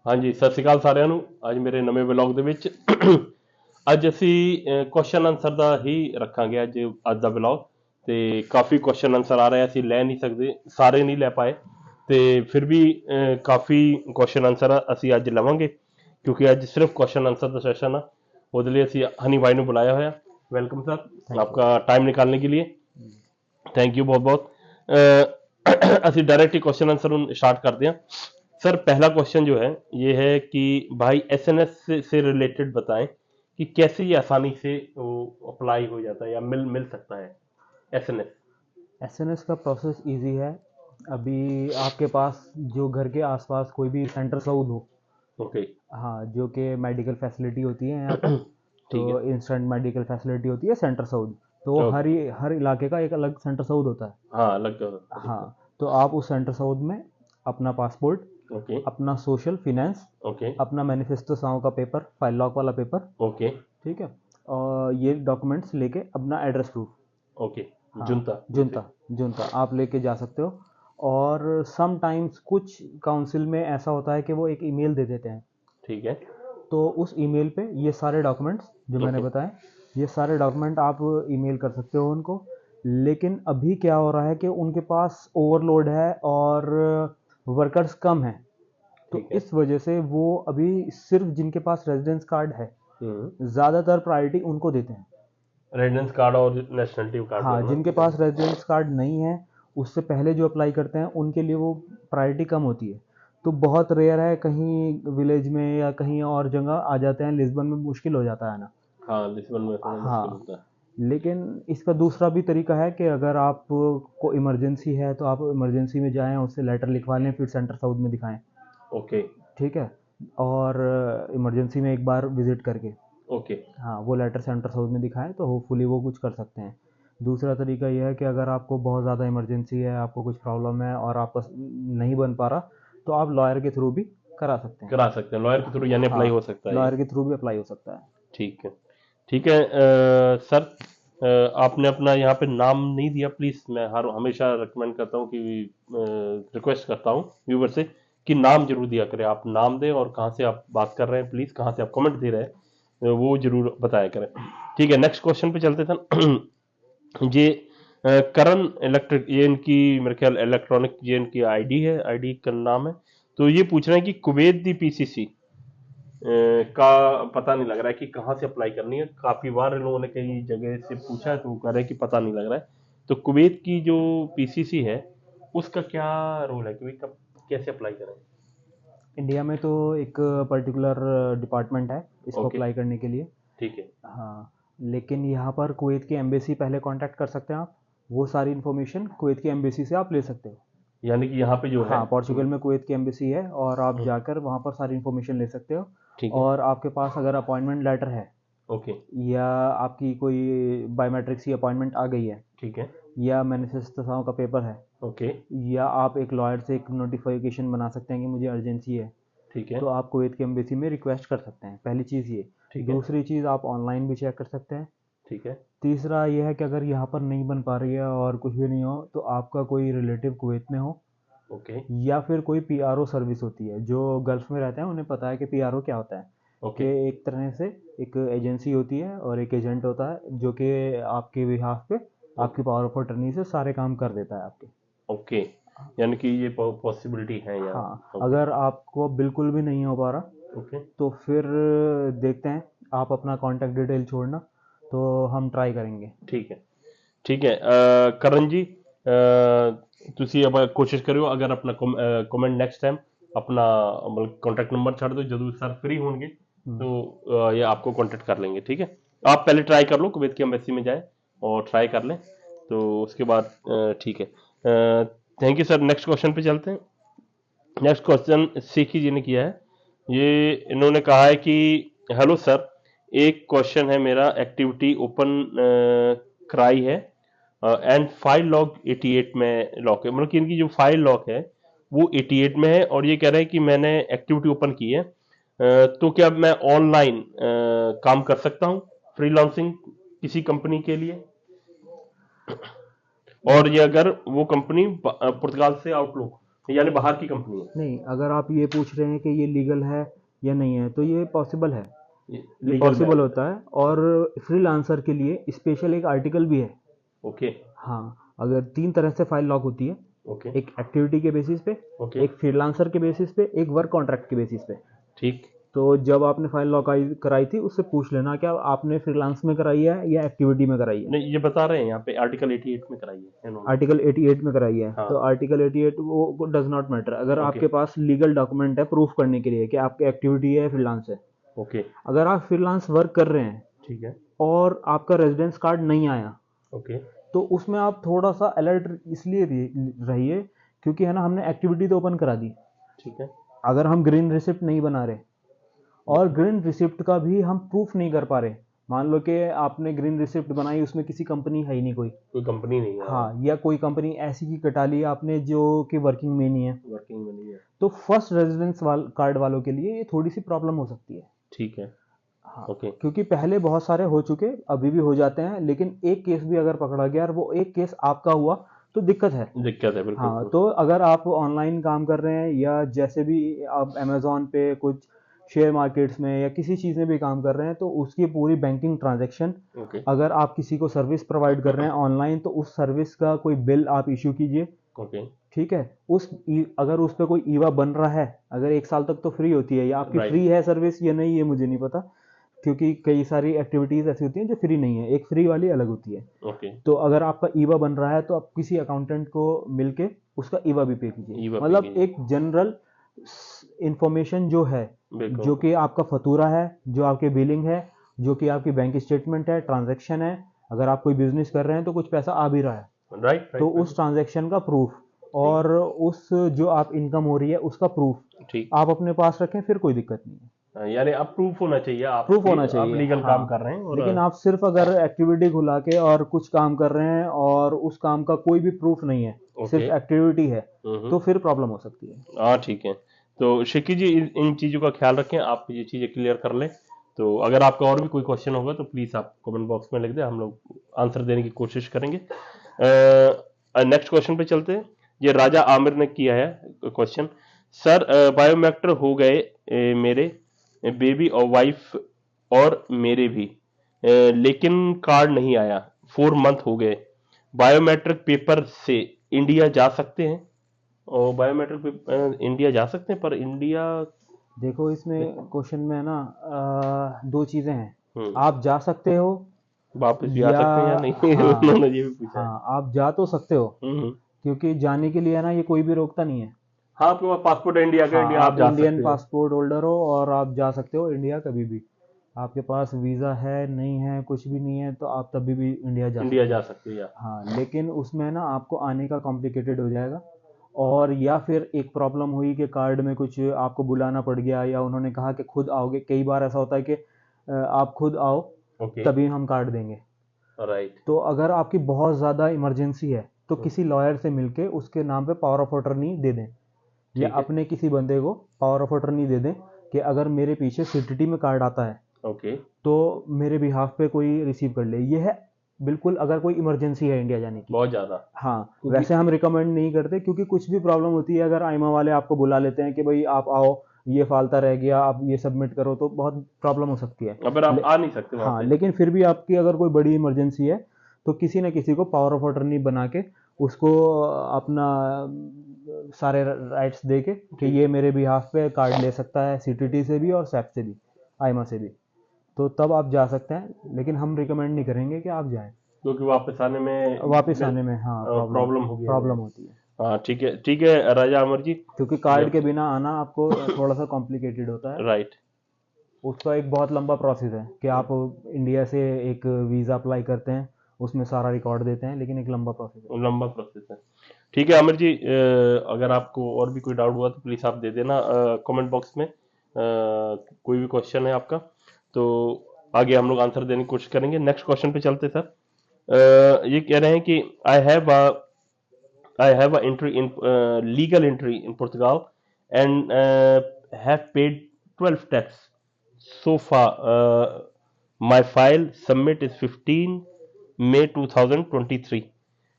ਹਾਂਜੀ, ਸਤਿ ਸ਼੍ਰੀ ਅਕਾਲ ਸਾਰਿਆਂ ਨੂੰ। ਅੱਜ ਮੇਰੇ ਨਵੇਂ ਵਲੌਗ ਦੇ ਵਿੱਚ ਅੱਜ ਅਸੀਂ ਕੁਐਸਚਨ ਆਨਸਰ ਦਾ ਹੀ ਰੱਖਾਂਗੇ। ਅੱਜ ਦਾ ਵਲੌਗ ਤੇ ਕਾਫੀ ਕੁਐਸਚਨ ਆਨਸਰ ਆ ਰਹੇ, ਅਸੀਂ ਲੈ ਨਹੀਂ ਸਕਦੇ, ਸਾਰੇ ਨਹੀਂ ਲੈ ਪਾਏ ਤੇ ਫਿਰ ਵੀ ਕਾਫੀ ਕੁਐਸਚਨ ਆਨਸਰ ਅਸੀਂ ਅੱਜ ਲਵਾਂਗੇ ਕਿਉਂਕਿ ਅੱਜ ਸਿਰਫ ਕੁਐਸचन आंसर ਦਾ ਸੈਸ਼ਨ ਆ। ਉਹਦੇ ਲਈ ਅਸੀਂ ਹਨੀ ਭਾਈ ਨੂੰ ਬੁਲਾਇਆ ਹੋਇਆ। वेलकम सर, आपका टाइम निकालने के लिए थैंक यू बहुत बहुत। ਅਸੀਂ डायरेक्ट ही क्वेश्चन आंसर स्टार्ट करते हैं। सर पहला क्वेश्चन जो है ये है कि भाई एसएनएस से रिलेटेड बताएं कि कैसे ये आसानी से वो अप्लाई हो जाता है या मिल मिल सकता है एसएनएस। एसएनएस का प्रोसेस इजी है। अभी आपके पास जो घर के आसपास कोई भी सेंटर साउथ हो, ओके। हाँ, जो कि मेडिकल फैसिलिटी होती है यहाँ पर, ठीक है। तो इंस्टेंट मेडिकल फैसिलिटी होती है सेंटर साउथ। तो ओके। हर इलाके का एक अलग सेंटर साउथ होता है। हाँ, अलग होता है। हाँ, तो आप उस सेंटर साउथ में अपना पासपोर्ट, ओके अपना सोशल फिनेंस, ओके अपना मैनिफेस्टो साव का पेपर, फाइल लॉक वाला पेपर, ओके ठीक है, और ये डॉक्यूमेंट्स लेके अपना एड्रेस प्रूफ, ओके। हाँ, जुनता जुनता जुनता आप लेके जा सकते हो। और सम टाइम्स कुछ काउंसिल में ऐसा होता है कि वो एक ईमेल दे देते हैं, ठीक है। तो उस ईमेल पे ये सारे डॉक्यूमेंट्स जो मैंने ओके बताए, ये सारे डॉक्यूमेंट आप ईमेल कर सकते हो उनको। लेकिन अभी क्या हो रहा है कि उनके पास ओवरलोड है और वर्कर्स कम हैं, तो ठीक है। इस वजह से वो अभी सिर्फ जिनके पास रेजिडेंस कार्ड है, ज़्यादातर प्रायोरिटी उनको देते हैं। रेजिडेंस कार्ड और नेशनलिटी कार्ड हाँ, जो है जिनके ना। पास रेजिडेंस कार्ड नहीं है, उससे पहले जो अप्लाई करते हैं उनके लिए वो प्रायोरिटी कम होती है। तो बहुत रेयर है, कहीं विलेज में या कहीं और जगह आ जाते हैं, लिस्बन में मुश्किल हो जाता है ना। हाँ, लिस्बन में थोड़ा मुश्किल हाँ, होता है। लेकिन इसका दूसरा भी तरीका है कि अगर आपको इमरजेंसी है तो आप इमरजेंसी में जाएं, उससे लेटर लिखवा लें, फिर सेंटर साउथ में दिखाएं, ओके ठीक है। और इमरजेंसी में एक बार विजिट करके, ओके। हाँ, वो लेटर सेंटर साउथ में दिखाएं तो होपफुली वो कुछ कर सकते हैं। दूसरा तरीका यह है कि अगर आपको बहुत ज़्यादा इमरजेंसी है, आपको कुछ प्रॉब्लम है और आपका नहीं बन पा रहा, तो आप लॉयर के थ्रू भी करा सकते हैं। करा सकते हैं लॉयर के थ्रू, यानी अप्लाई हाँ, हो सकता है ये। लॉयर के थ्रू भी अप्लाई हो सकता है। ठीक है। ठीक है। सर, आपने अपना यहाँ पे नाम नहीं दिया प्लीज। मैं हर हमेशा रिकमेंड करता हूँ कि रिक्वेस्ट करता हूँ व्यूवर से कि नाम जरूर दिया करें। आप नाम दें और कहाँ से आप बात कर रहे हैं, प्लीज कहाँ से आप कमेंट दे रहे हैं, वो जरूर बताया करें। ठीक है, नेक्स्ट क्वेश्चन पे चलते थे। ये करण इलेक्ट्रिक, ये इनकी मेरे ख्याल इलेक्ट्रॉनिक, ये इनकी आईडी है, आईडी का नाम है। तो ये पूछ रहे हैं कि कुवैत दी पीसीसी का पता नहीं लग रहा है कि कहाँ से अप्लाई करनी है। काफी बार इन लोगों ने कई जगह से पूछा है तो वो कह रहे हैं कि पता नहीं लग रहा है। तो कुवैत की जो पीसीसी है उसका क्या रोल है कि भाई कब कैसे अप्लाई करें। इंडिया में तो एक पर्टिकुलर डिपार्टमेंट है इसको ओके। अप्लाई करने के लिए। ठीक है। हाँ, लेकिन यहाँ पर कुवैत की एम्बेसी पहले कांटेक्ट कर सकते हैं आप, वो सारी इन्फॉर्मेशन कुवैत की एम्बेसी से आप ले सकते हो। यानी कि यहाँ पे जो है हाँ, पोर्चुगल में कुवैत की एम्बेसी है और आप हम्म, जाकर वहाँ पर सारी इन्फॉर्मेशन ले सकते हो। ठीक है। और आपके पास अगर अपॉइंटमेंट लेटर है ओके। या आपकी कोई बायोमेट्रिक्स की अपॉइंटमेंट आ गई है ठीक है। या मैनिफेस्टो का पेपर है, ओके। या आप एक लॉयर से एक नोटिफिकेशन बना सकते हैं कि मुझे अर्जेंसी है, ठीक है। तो आप कुवैत की एम्बेसी में रिक्वेस्ट कर सकते हैं। पहली चीज़ ये। ठीक है। दूसरी चीज़, आप ऑनलाइन भी चेक कर सकते हैं। ठीक है। तीसरा ये है कि अगर यहाँ पर नहीं बन पा रही है और कुछ भी नहीं हो, तो आपका कोई रिलेटिव कुवैत में हो ओके या फिर कोई पीआरओ सर्विस होती है, जो गल्फ में रहते हैं उन्हें पता है कि पीआरओ क्या होता है। कि ओके एक तरह से एक एजेंसी होती है और एक एजेंट होता है जो कि आपके बिहाफ पे, आपकी पावर ऑफ अटर्नी से सारे काम कर देता है आपके। ओके। यानी कि ये पॉसिबिलिटी है यहाँ। हाँ, ओके अगर आपको बिल्कुल भी नहीं हो पा रहा, ओके। तो फिर देखते हैं, आप अपना कॉन्टैक्ट डिटेल छोड़ना, तो हम ट्राई करेंगे। ठीक है। ठीक है। करण जी, ਤੁਸੀਂ अब कोशिश करो अगर अपना कमेंट नेक्स्ट टाइम अपना मतलब कॉन्टैक्ट नंबर छाड़ दो, जरूर सर फ्री होंगे तो ये आपको कांटेक्ट कर लेंगे। ठीक है, आप पहले ट्राई कर लो, कुवैत की एम्बेसी में जाए और ट्राई कर लें तो उसके बाद ठीक है। Thank you sir. Next question पे चलते हैं। नेक्स्ट क्वेश्चन सीखी जी ने किया है। ये इन्होंने कहा है कि हेलो सर, एक क्वेश्चन है मेरा, एक्टिविटी ओपन कराई है एंड फाइल लॉग 88 में लॉक है, मतलब कि इनकी जो फाइल लॉक है वो 88 में है और ये कह रहे हैं कि मैंने एक्टिविटी ओपन की है, तो क्या मैं ऑनलाइन काम कर सकता हूँ फ्रीलांसिंग किसी कंपनी के लिए, और ये अगर वो कंपनी पुर्तगाल से आउटलुक यानी बाहर की कंपनी है? नहीं, अगर आप ये पूछ रहे हैं कि ये लीगल है या नहीं है, तो ये पॉसिबल है, ये लीगल पॉसिबल मैन? होता है। और फ्रीलांसर के लिए स्पेशल एक आर्टिकल भी है। ओके। हाँ, अगर 3 तरह से फाइल लॉक होती है, ओके। एक एक्टिविटी के बेसिस पे, ओके। एक फ्रीलांसर के बेसिस पे, एक वर्क कॉन्ट्रैक्ट के बेसिस पे। ठीक। तो जब आपने फाइल लॉक कराई थी, उससे पूछ लेना क्या आपने फ्रीलांस में कराई है या एक्टिविटी में कराई है। नहीं, ये बता रहे हैं यहाँ पे आर्टिकल 88 में कराई है इन्होंने। आर्टिकल 88 में कराई है, हाँ। तो आर्टिकल 88 वो डज नॉट मैटर अगर ओके। आपके पास लीगल डॉक्यूमेंट है प्रूफ करने के लिए कि आपकी एक्टिविटी है, फ्रीलांस है। ओके। अगर आप फ्रीलांस वर्क कर रहे हैं ठीक है। और आपका रेजिडेंस कार्ड नहीं आया, ओके। तो उसमें आप थोड़ा सा अलर्ट इसलिए रहिए, क्योंकि है ना, हमने एक्टिविटी तो ओपन करा दी। ठीक है। अगर हम ग्रीन रिसिप्ट नहीं बना रहे और ग्रीन रिसिप्ट का भी हम प्रूफ नहीं कर पा रहे, मान लो कि आपने ग्रीन रिसिप्ट बनाई, उसमें किसी कंपनी है ही नहीं कोई, कोई कंपनी नहीं है। हाँ, या कोई कंपनी ऐसी की कटा ली आपने जो कि वर्किंग में नहीं है, वर्किंग में नहीं है। तो फर्स्ट रेजिडेंस कार्ड वालों के लिए ये थोड़ी सी प्रॉब्लम हो सकती है। ठीक है। हाँ, ओके। क्योंकि पहले बहुत सारे हो चुके, अभी भी हो जाते हैं, लेकिन एक केस भी अगर पकड़ा गया और वो एक केस आपका हुआ तो दिक्कत है। दिक्कत है बिल्कुल। हाँ, तो अगर आप ऑनलाइन काम कर रहे हैं या जैसे भी आप अमेजोन पे कुछ शेयर मार्केट्स में या किसी चीज़ में भी काम कर रहे हैं, तो उसकी पूरी बैंकिंग ट्रांजैक्शन, ओके। अगर आप किसी को सर्विस प्रोवाइड कर रहे हैं ऑनलाइन, तो उस सर्विस का कोई बिल आप इशू कीजिए। ओके। ठीक है, अगर उस पर कोई ईवा बन रहा है, अगर 1 साल तक तो फ्री होती है, या आपकी राइट। फ्री है सर्विस या नहीं, ये मुझे नहीं पता, क्योंकि कई सारी एक्टिविटीज़ ऐसी होती हैं जो फ्री नहीं है, एक फ्री वाली अलग होती है। ओके। तो अगर आपका ईवा बन रहा है, तो आप किसी अकाउंटेंट को मिलके उसका ईवा भी पे कीजिए। ईवा पे मतलब कीजिए। एक जनरल इंफॉर्मेशन जो है, बिल्कुल। जो कि आपका फतूरा है, जो आपके बिलिंग है, जो कि आपकी बैंक स्टेटमेंट है, ट्रांजैक्शन है, अगर आप कोई बिजनेस कर रहे हैं तो कुछ पैसा आ भी रहा है, राइट तो राइट। उस ट्रांजैक्शन का प्रूफ और उस जो आप इनकम हो रही है उसका प्रूफ ठीक। आप अपने पास रखें, फिर कोई दिक्कत नहीं है। यानी अब प्रूफ होना चाहिए आप प्रूफ होना आप चाहिए, लीगल हाँ। काम कर रहे हैं और लेकिन आप सिर्फ अगर एक्टिविटी खुला के और कुछ काम कर रहे हैं और उस काम का कोई भी प्रूफ नहीं है, सिर्फ ओके। एक्टिविटी है, हम्म। तो फिर प्रॉब्लम हो सकती है। हाँ ठीक है। तो शिकी जी इन चीज़ों का ख्याल रखें, आप ये चीज़ें क्लियर कर लें। तो अगर आपका और भी कोई क्वेश्चन होगा तो प्लीज़ आप कमेंट बॉक्स में लिख दें, हम लोग आंसर देने की कोशिश करेंगे। नेक्स्ट क्वेश्चन पे चलते हैं। ये राजा आमिर ने किया है क्वेश्चन। सर बायोमेट्रिक हो गए मेरे बेबी और वाइफ और मेरे भी, लेकिन कार्ड नहीं आया, 4 मंथ हो गए। बायोमेट्रिक पेपर से इंडिया जा सकते हैं? और बायोमेट्रिक पे इंडिया जा सकते हैं, पर इंडिया देखो, इसमें क्वेश्चन में है ना, 2 चीज़ें हैं। हम्म, आप जा सकते हो वापस भी आ या, सकते हैं या नहीं हाँ, उन्होंने ये भी पूछा है। हाँ, आप जा तो सकते हो, हम्म। क्योंकि जाने के लिए है ना, ये कोई भी रोकता नहीं है। हाँ, आपके पास पासपोर्ट है इंडिया का, हाँ, इंडिया आप आप जा इंडियन सकते हो। पासपोर्ट होल्डर हो और आप जा सकते हो इंडिया कभी भी। आपके पास वीज़ा है, नहीं है, कुछ भी नहीं है, तो आप तभी भी इंडिया जा इंडिया सकते जा हो। सकते हो या? हाँ, लेकिन उसमें ना आपको आने का कॉम्प्लिकेटेड हो जाएगा, और या फिर एक प्रॉब्लम हुई कि कार्ड में कुछ आपको बुलाना पड़ गया, या उन्होंने कहा कि खुद आओगे। कई बार ऐसा होता है कि आप खुद आओ, ओके। तभी हम कार्ड देंगे। राइट। तो अगर आपकी बहुत ज़्यादा इमरजेंसी है, तो हम्म। किसी लॉयर से मिलके उसके नाम पे पावर ऑफ अटर्नी दे दें, या ठीक है। अपने किसी बंदे को पावर ऑफ अटर्नी दे दें कि अगर मेरे पीछे सीटीटी में कार्ड आता है, ओके। तो मेरे बिहाफ पे कोई रिसीव कर ले। ये है बिल्कुल अगर कोई इमरजेंसी है इंडिया जाने की। बहुत ज्यादा। हाँ, क्योंकि वैसे हम रिकमेंड नहीं करते, क्योंकि कुछ भी प्रॉब्लम होती है, अगर आईमा वाले आपको बुला लेते हैं कि भाई आप आओ, ये फालता रह गया, आप ये सबमिट करो, तो बहुत प्रॉब्लम हो सकती है। अगर आप आ नहीं सकते वहां हाँ, पे। लेकिन फिर भी आपकी अगर कोई बड़ी इमरजेंसी है, तो किसी न किसी को पावर ऑफ अटर्नी बना के उसको अपना सारे राइट्स दे के कि ये मेरे बिहाफ पे कार्ड ले सकता है, सीटीटी से भी और सैप से भी, आईमा से भी, तो तब आप जा सकते हैं। लेकिन हम रिकमेंड नहीं करेंगे कि आप जाएं। क्योंकि वापस आने में वापस आने में, हाँ, प्रॉब्लम होगी हमें। प्रॉब्लम होती है, हाँ ठीक है राजा अमर जी। क्योंकि कार्ड जब के बिना आना आपको थोड़ा सा कॉम्प्लिकेटेड होता है। राइट। उसका एक बहुत लंबा प्रोसेस है कि आप इंडिया से एक वीज़ा अप्लाई करते हैं, उसमें सारा रिकॉर्ड देते हैं, लेकिन एक लंबा प्रोसेस है। लंबा प्रोसेस है। ठीक है अमर जी, अगर आपको और भी कोई डाउट हुआ तो प्लीज़ आप दे देना कमेंट बॉक्स में। कोई भी क्वेश्चन है आपका तो आगे हम लोग आंसर देने की कोशिश करेंगे। नेक्स्ट क्वेश्चन पे चलते सर। ये कह रहे हैं कि I have a entry in legal entry in Portugal and have paid 12 tax so far. My file submit is 15 May 2023.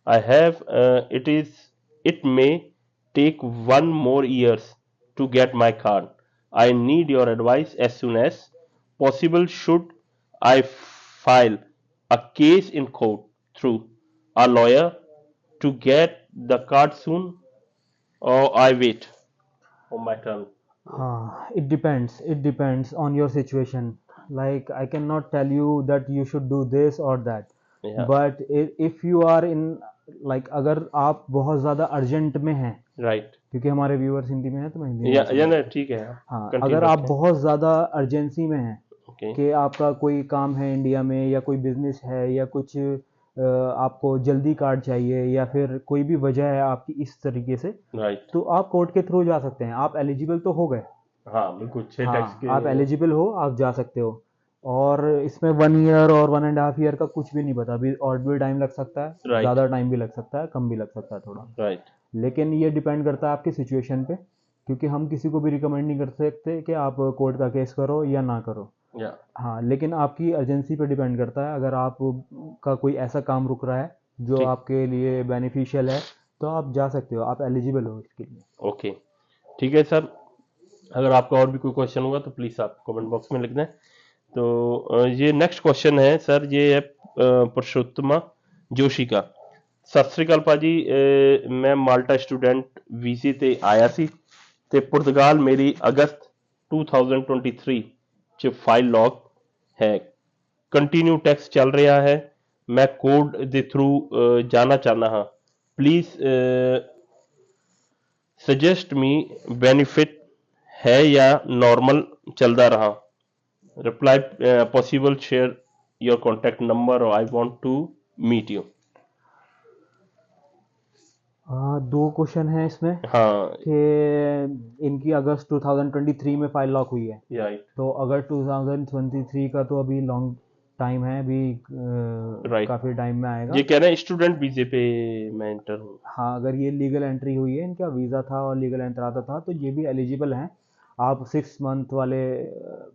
I have it may take 1 more years to get my card. I need your advice as soon as possible. Should I file a case in court through a lawyer to get the card soon, or I wait for my turn? It depends. It depends on your situation. Like I cannot tell you that you should do this or that. Yeah, But if you are in like अगर आप बहुत ज़्यादा urgent में हैं, right. क्योंकि हमारे viewers Hindi में हैं तो मैं हिंदी में या समझा ना दूँ। ठीक है, हाँ, कंटिन्यू अगर आप रखें। बहुत ज़्यादा अर्जेंसी में हैं ओके, कि आपका कोई काम है इंडिया में या कोई बिजनेस है या कुछ आपको जल्दी कार्ड चाहिए या फिर कोई भी वजह है आपकी इस तरीके से, राइट। तो आप कोर्ट के थ्रू जा सकते हैं। आप एलिजिबल तो हो गए। हाँ बिल्कुल, 6 टैक्स हाँ, के। आप एलिजिबल हो, आप जा सकते हो। और इसमें 1 ईयर और 1.5 ईयर का कुछ भी नहीं पता, अभी और भी टाइम लग सकता है, राइट ज़्यादा टाइम भी लग सकता है, कम भी लग सकता है थोड़ा। राइट। लेकिन ये डिपेंड करता है आपकी सिचुएशन पे, क्योंकि हम किसी को भी रिकमेंड नहीं कर सकते कि आप कोर्ट का केस करो या ना करो। या हाँ, लेकिन आपकी अर्जेंसी पे डिपेंड करता है। अगर आप का कोई ऐसा काम रुक रहा है जो ठीक, आपके लिए बेनिफिशियल है, तो आप जा सकते हो, आप एलिजिबल हो इसके लिए। ओके, ठीक है सर। अगर आपका और भी कोई क्वेश्चन होगा तो प्लीज़ आप कमेंट बॉक्स में लिख दें। तो ये नेक्स्ट क्वेश्चन है सर, ये है पुरुषोत्तमा जोशी का। सत श्री अकाल भाजी, मैं माल्टा स्टूडेंट वीजे ते आया सी ते पुर्तगाल मेरी अगस्त 2023 च फाइल लॉक है, कंटिन्यू टैक्स चल रहा है। मैं कोड दे थ्रू जाना चाहना हाँ, प्लीज सजेस्ट मी बेनिफिट है या नॉर्मल चलता रहा। Reply possible, share your contact number और I want to meet you. दो क्वेश्चन है इसमें हाँ, कि इनकी अगस्त 2023 में फाइल लॉक हुई है, राइट तो अगस्त 2023 का तो अभी लॉन्ग टाइम है, अभी राइट। काफ़ी टाइम में आएगा। ये कह रहे हैं स्टूडेंट वीजे पे मैं एंटर हूँ। हाँ, अगर ये लीगल एंट्री हुई है, इनका वीज़ा था और लीगल एंटर आता था, तो ये भी एलिजिबल हैं। आप 6 मंथ वाले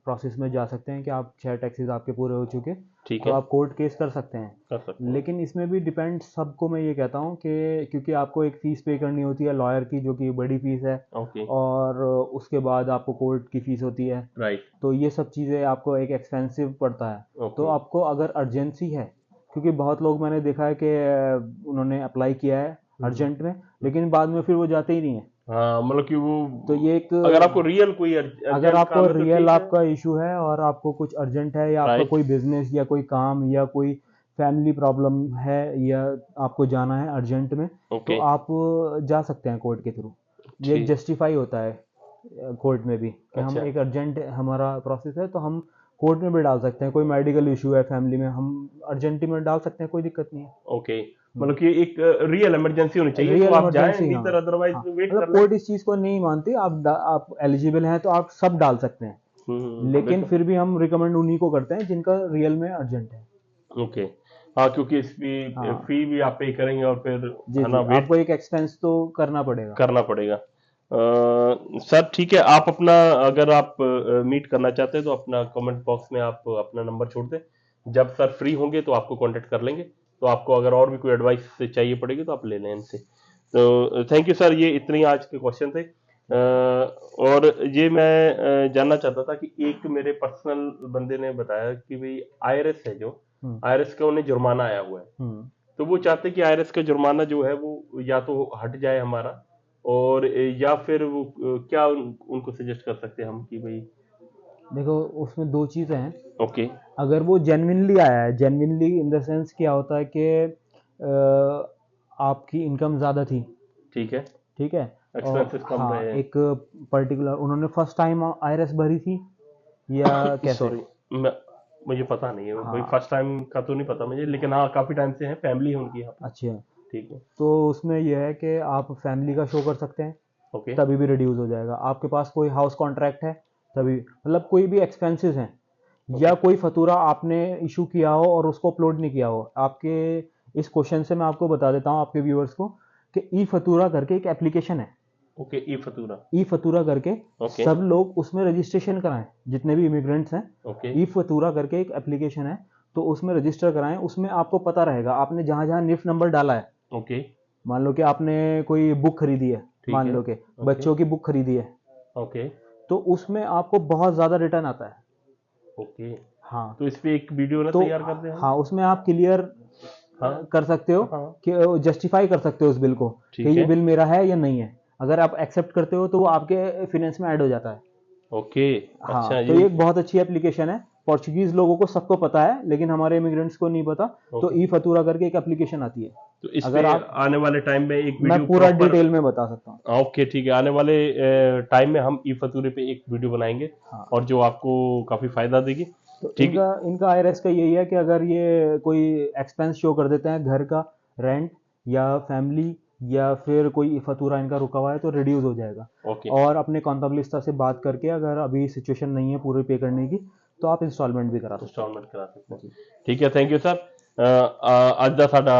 प्रोसेस में जा सकते हैं कि आप 6 टैक्सेस आपके पूरे हो चुके, ठीक तो है, आप कोर्ट केस कर सकते हैं। कर सकते हैं। लेकिन इसमें भी डिपेंड, सबको मैं ये कहता हूँ कि क्योंकि आपको एक फ़ीस पे करनी होती है लॉयर की, जो कि बड़ी फ़ीस है, ओके, और उसके बाद आपको कोर्ट की फ़ीस होती है, राइट, तो ये सब चीज़ें आपको एक एक्सपेंसिव पड़ता है। तो ओके, आपको अगर अर्जेंसी है, क्योंकि बहुत लोग मैंने देखा है कि उन्होंने अप्लाई किया है अर्जेंट में, लेकिन बाद में फिर वो जाते ही नहीं है। हाँ मतलब कि वो, तो ये एक, अगर आपको रियल कोई अगर अर्जेंट आपको काम है तो रियल ठीक है। आपका इशू है और आपको कुछ अर्जेंट है, या आपका राइट, कोई बिजनेस या कोई काम या कोई फैमिली प्रॉब्लम है, या आपको जाना है अर्जेंट में, तो ओके, आप जा सकते हैं कोर्ट के थ्रू। ये ठीक, जस्टिफाई होता है कोर्ट में भी कि हम अच्छा, एक अर्जेंट हमारा प्रोसेस है, तो हम कोर्ट में भी डाल सकते हैं। कोई मेडिकल इशू है फैमिली में, हम अर्जेंट में डाल सकते हैं, कोई दिक्कत नहीं है। ओके। मतलब कि एक रियल इमरजेंसी होनी चाहिए तो रियल आप जाएं, इमरजेंसी, नहीं हाँ। तो अदरवाइज हाँ, वेट मतलब कर लें। कोर्ट इस चीज़ को नहीं मानती, आप एलिजिबल हैं तो आप सब डाल सकते हैं, लेकिन बिल्कुल, फिर भी हम रिकमेंड उन्हीं को करते हैं जिनका रियल में अर्जेंट है। ओके। हाँ, क्योंकि इसकी हाँ फी भी आप पे करेंगे और फिर जी है ना जी, वेट आपको एक एक्सपेंस तो करना पड़ेगा। करना पड़ेगा। सर ठीक है, आप अपना, अगर आप मीट करना चाहते हैं तो अपना कमेंट बॉक्स में आप अपना नंबर छोड़ दें। जब सर फ्री होंगे तो आपको कांटेक्ट कर लेंगे। तो आपको अगर और भी कोई एडवाइस चाहिए पड़ेगी तो आप ले लें इनसे। तो थैंक यू सर, ये इतने ही आज के क्वेश्चन थे। और ये मैं जानना चाहता था कि एक मेरे पर्सनल बंदे ने बताया कि भाई आईआरएस है, जो हम्म आईआरएस का उन्हें जुर्माना आया हुआ है, हम्म तो वो चाहते हैं कि आईआरएस का जुर्माना जो है वो या तो हट जाए हमारा, और या फिर वो क्या उनको सजेस्ट कर सकते हैं हम कि भाई। देखो, उसमें दो चीज़ें हैं। ओके, अगर वो जेन्युइनली आया है, जेन्युइनली इन द सेंस क्या होता है कि आपकी इनकम ज़्यादा थी, ठीक है, ठीक है, और एक्सपेंसेस कम हाँ, रहे एक पर्टिकुलर उन्होंने फर्स्ट टाइम आईआरएस भरी थी या हैं। कैसे। सॉरी, मुझे पता नहीं है भाई, हाँ, फर्स्ट टाइम का तो नहीं पता मुझे, लेकिन हाँ काफी टाइम से है, फैमिली है उनकी यहाँ पे। अच्छा, ठीक है, तो उसमें यह है कि आप फैमिली का शो कर सकते हैं, ओके, तभी भी रिड्यूस हो जाएगा। आपके पास कोई हाउस कॉन्ट्रैक्ट है, तभी, मतलब कोई भी एक्सपेंसेस हैं, ओके, या कोई फतूरा आपने इशू किया हो और उसको अपलोड नहीं किया हो। आपके इस क्वेश्चन से मैं आपको बता देता हूँ आपके व्यूअर्स को कि ई फतूरा करके एक एप्लीकेशन है। ओके, ई फतूरा, ई फतूरा करके ओके, सब लोग उसमें रजिस्ट्रेशन कराएं, जितने भी इमिग्रेंट्स हैं। ओके, ई फतूरा करके एक एप्लीकेशन है, तो उसमें रजिस्टर कराएं। उसमें आपको पता रहेगा आपने जहाँ जहाँ निफ्ट नंबर डाला है। ओके, मान लो कि आपने कोई बुक खरीदी है, ठीक मान है। लो कि ओके। बच्चों की बुक खरीदी है, ओके। तो उसमें आपको बहुत ज़्यादा रिटर्न आता है। ओके। हाँ, तो इस पे एक वीडियो ना तो तैयार कर दें हम। हाँ, उसमें आप क्लियर हाँ। कर सकते हो हाँ। कि जस्टिफाई कर सकते हो उस बिल को कि ठीक ये है। बिल मेरा है या नहीं है। अगर आप एक्सेप्ट करते हो तो वो आपके फाइनेंस में ऐड हो जाता है। ओके। हाँ, अच्छा तो ये। ये एक बहुत अच्छी एप्लीकेशन है। पोर्चुगीज लोगों को सबको पता है, लेकिन हमारे इमिग्रेंट्स को नहीं पता। तो ओके। ई फतूरा करके एक एप्लीकेशन आती है। तो इस पे अगर आप, आने वाले टाइम में एक मैं वीडियो पूरा प्रॉपर। डिटेल में बता सकता हूँ। ओके ठीक है, आने वाले टाइम में हम ई फतूरे पे एक वीडियो बनाएंगे हाँ, और जो आपको काफी फायदा देगी। तो ठीक इनका है। इनका आईआरएस का यही है कि अगर ये कोई एक्सपेंस शो कर देते हैं, घर का रेंट या फैमिली या फिर कोई फतूरा इनका रुका हुआ है, तो रिड्यूस हो जाएगा। ओके। और अपने कॉन्टabilista से बात करके अगर अभी सिचुएशन नहीं है पूरे पे करने की, तो आप इंस्टॉलमेंट भी करा सकते इंस्टॉलमेंट करा सकते हैं हैं। जी। ठीक है, थैंक यू सर। ਅੱਜ ਦਾ ਸਾਡਾ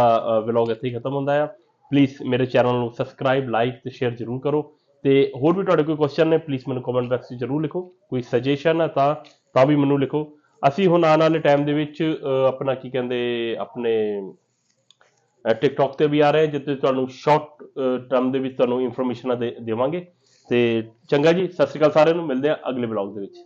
ਵਲੌਗ ਇੱਥੇ ਹੀ ਖਤਮ ਹੁੰਦਾ ਆ। ਪਲੀਜ਼ ਮੇਰੇ ਚੈਨਲ ਨੂੰ ਸਬਸਕ੍ਰਾਈਬ, ਲਾਈਕ ਤੇ ਸ਼ੇਅਰ ਜ਼ਰੂਰ ਕਰੋ। ਤੇ ਹੋਰ ਵੀ ਤੁਹਾਡੇ ਕੋਈ ਕੁਐਸਚਨ ਨੇ ਪਲੀਜ਼ ਮੈਨੂੰ ਕਮੈਂਟ ਬਾਕਸ 'ਚ ਜ਼ਰੂਰ ਲਿਖੋ। ਕੋਈ ਸੁਜੈਸ਼ਨ ਹੈ ਤਾਂ ਵੀ ਮੈਨੂੰ ਲਿਖੋ। ਅਸੀਂ ਹੁਣ ਆਉਣ ਵਾਲੇ ਟਾਈਮ ਦੇ ਵਿੱਚ ਆਪਣਾ ਕੀ ਕਹਿੰਦੇ ਆਪਣੇ ਟਿਕਟੌਕ ਤੇ ਵੀ ਆ ਰਹੇ ਜਿੱਥੇ ਤੁਹਾਨੂੰ ਸ਼ਾਰਟ ਟਰਮ ਦੇ ਵਿੱਚ ਤੁਹਾਨੂੰ ਇਨਫੋਰਮੇਸ਼ਨਾਂ ਦੇਵਾਂਗੇ। ਤੇ ਚੰਗਾ ਜੀ, ਸਤਿ ਸ਼੍ਰੀ ਅਕਾਲ ਸਾਰਿਆਂ ਨੂੰ, ਮਿਲਦੇ ਆ ਅਗਲੇ ਵਲੌਗ ਦੇ ਵਿੱਚ।